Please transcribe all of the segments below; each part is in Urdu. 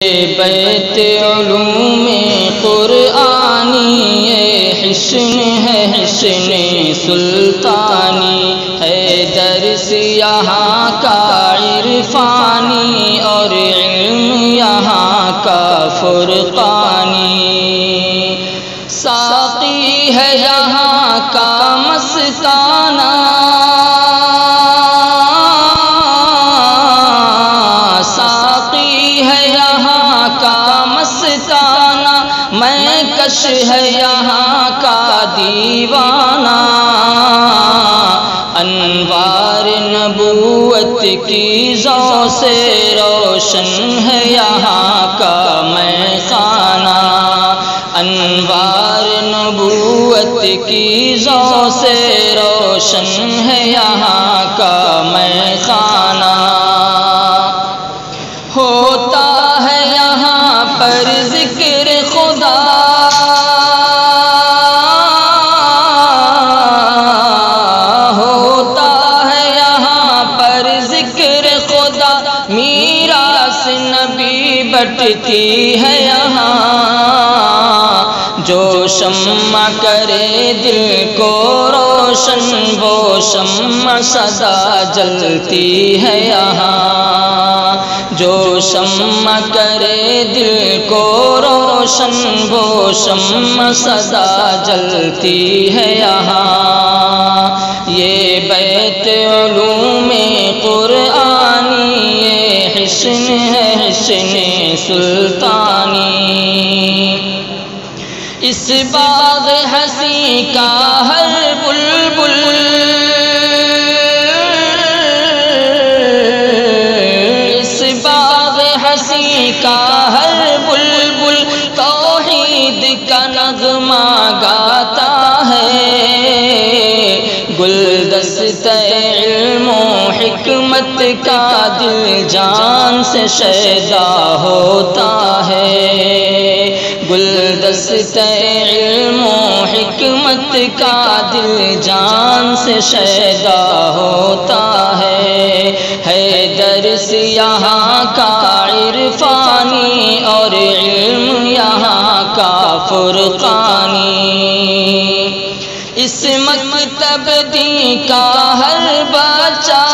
بیت علوم قرآنی یہ حسن ہے، حسن سلطانی ہے، درس یہاں کا عرفانی اور علم یہاں کا فرقانی، ساقی ہے یہاں کا مستانہ، میں کش ہے یہاں کا دیوانہ، انوار نبوت کی ضوء سے روشن ہے یہاں کا میں خانہ، انوار نبوت کی ضوء سے روشن ہے یہاں کا میں خانہ، ہوتا ہے یہاں پر ذکر خدا، ہوتا ہے یہاں پر ذکر خدا، میراث نبی بٹتی ہے یہاں، جو شمع کرے دل کو روشن وہ شمع سدا جلتی ہے یہاں، جو شمع کرے دل کو روشن وہ شمع سدا جلتی ہے یہاں، یہ بیت علوم قرآنی یہ حسن ہے، حسن سلطانی، اس باغ حسین کا ہر بلبل، اس باغ حسین کا ہر بلبل توحید کا نغمہ گاتا ہے، گلدستہ علم و حکمت کا دل جان سے شیدا ہوتا ہے، گلدستہ علم و حکمت کا دل جان سے شیدا ہوتا ہے درس یہاں کا عرفانی اور علم یہاں کا فرقانی، اس مکتب دین کا ہر بچہ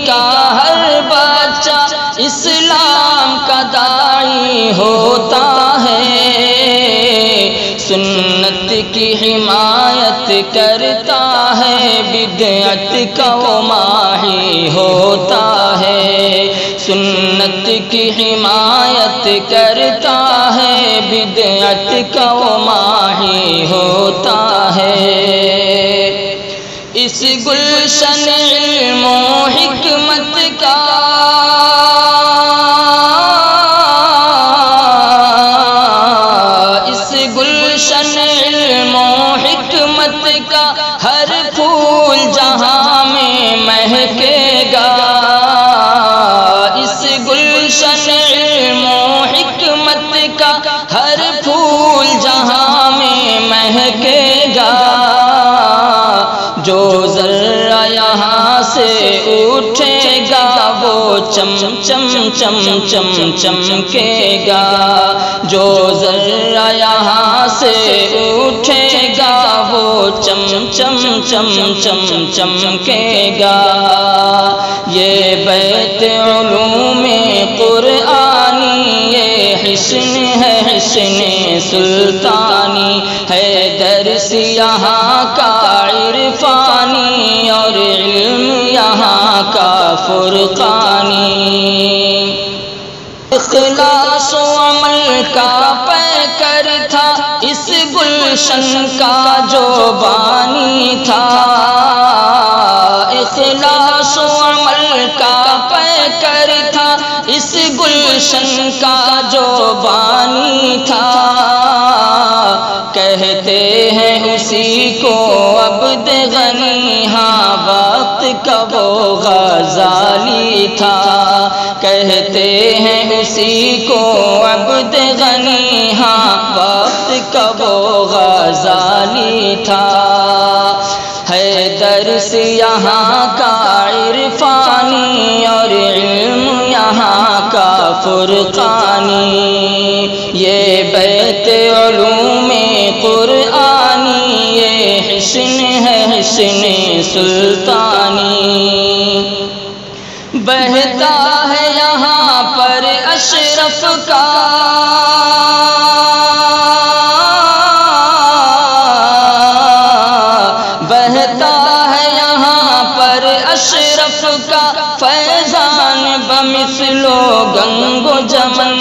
کا ہر بچہ اسلام کا داعی ہوتا ہے، سنت کی حمایت کرتا ہے، بدعت کا وہ ماہی ہوتا ہے، سنت کی حمایت کرتا ہے، بدعت کا وہ ماہی ہوتا ہے، اس گلشن علم و حکمت کا اس گلشن علم و حکمت کا ہر پھول جہاں میں مہکے گا، اس گلشن علم و حکمت کا ہر پھول جہاں میں مہکے گا، جو ذرہ یہاں سے اٹھے گا وہ چم چم چم چم چمکے گا، جو ذرہ یہاں سے اٹھے گا وہ چم چم چم چم چمکے گا، یہ بیت علوم قرآنی یہ حسن ہے، حسن سلطانی ہے، درس یہاں کا عرفانی اور علم یہاں کا فرقانی، اخلاص و عمل کا پیکر تھا اس گلشن کا جو بانی تھا، اخلاص و عمل کا پیکر تھا اس گلشن کا جو بانی تھا، کہتے ہیں اسی کو عبد غنی، ہاں وقت کا وہ غزالی تھا، کہتے ہیں اسی کو عبد غنی، ہاں وقت کا وہ غزالی تھا، درس یہاں کا عرفانی اور علم یہاں کا فرقانی، یہ بیت علوم قرآنی، یہ حصن ہے حصن سلطانی۔ بہتا ہے یہاں پر اشرف کا اشرف کا فیضان بمثل و گنگ و جمن،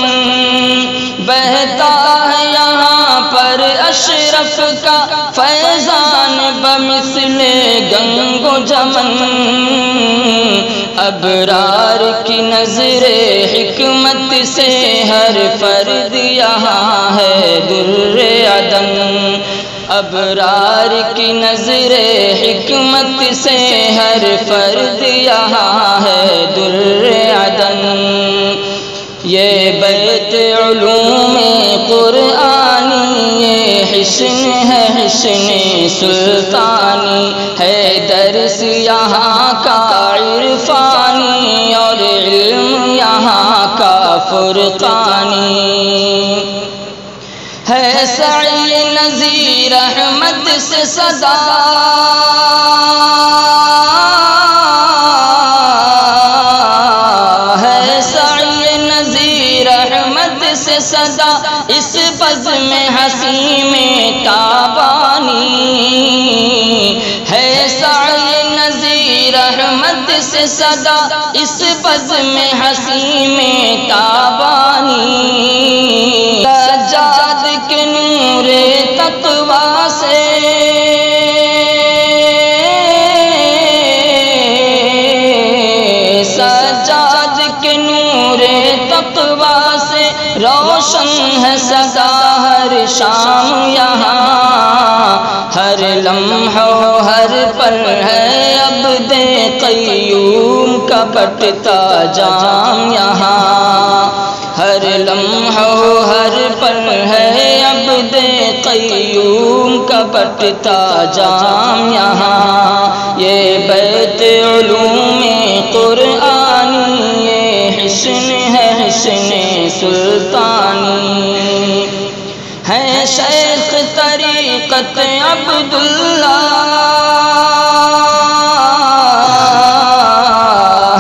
بہتا ہے یہاں پر اشرف کا فیضان بمثل گنگ و جمن۔ ابرار کی نظر حکمت سے ہر فرد یہاں ہے در عدن، ابرار کی نظر حکمت سے ہر فرد یہاں ہے در عدن۔ یہ بیت علوم قرآنی، یہ حصن ہے حصن سلطانی، ہے درس یہاں کا عرفانی اور علم یہاں کا فرقانی، ہے سعی نذیر احمد سے صدا، ہے سعی نذیر احمد سے صدا، اس بزم حسی میں تابانی، ہے سعی نذیر احمد سے صدا، اس بزم حسی میں تابانی۔ سجاد کے نور تقویٰ سے سجاد کے نور تقویٰ سے روشن ہے سدا ہر شام یہاں، ہر لمحہ و ہر پل ہے عبد قیوم کا بٹتا جام یہاں، ہر لمحہ و ہر پل ہے عبد قیوم کا بٹتا جام یہاں، یہ بیت علوم قرآنی، یہ حصن ہے حصن سلطانی، ہے شیخ طریقت عبداللہ،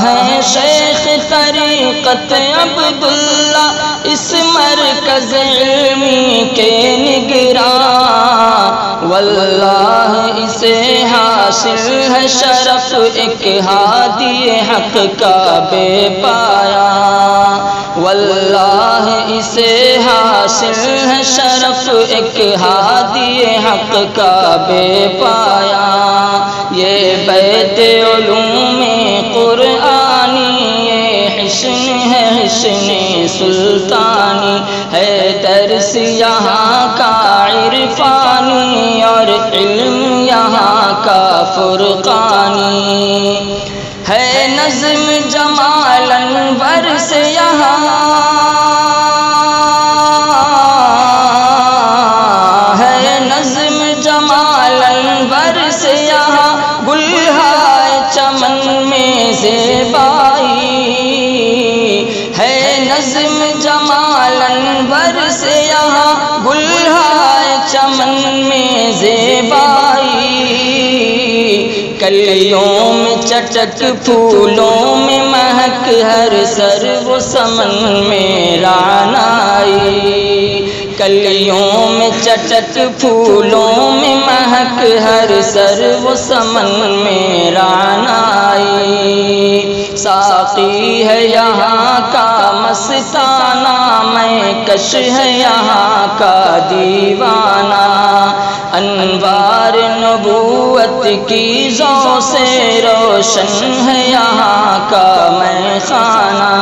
ہے شیخ طریقت عبداللہ، اس مرکز علمی کے نگراں، واللہ اسے حاصل ہے شرف ایک ہادی حق کا بے پایا، واللہ اسے حاصل ہے شرف ایک ہادی حق کا بے پایا، یہ بیت علوم قرآنی، یہ حصن ہے حصن سلطانی، ہے درس یہاں کا عرفانی اور علم یہاں کا فرقانی، ہے نظم جمال انور سے یہاں، ہے نظم جمال انور سے یہاں، گلہائے چمن میں زیبائی، ہے نظم جمال انور سے یہاں، گلہائے چمن میں زیبائی، کلیوں میں چٹک پھولوں میں مہک، ہر سر و سمن میں رعنائی، کلیوں میں چٹک پھولوں میں مہک، ہر سر و سمن میں رعنائی، ساقی ہے یہاں کا مستانہ، میں کش ہے یہاں کا دیوانہ، انوار نبوت کی ضوء سے روشن ہے یہاں کا میں خانہ۔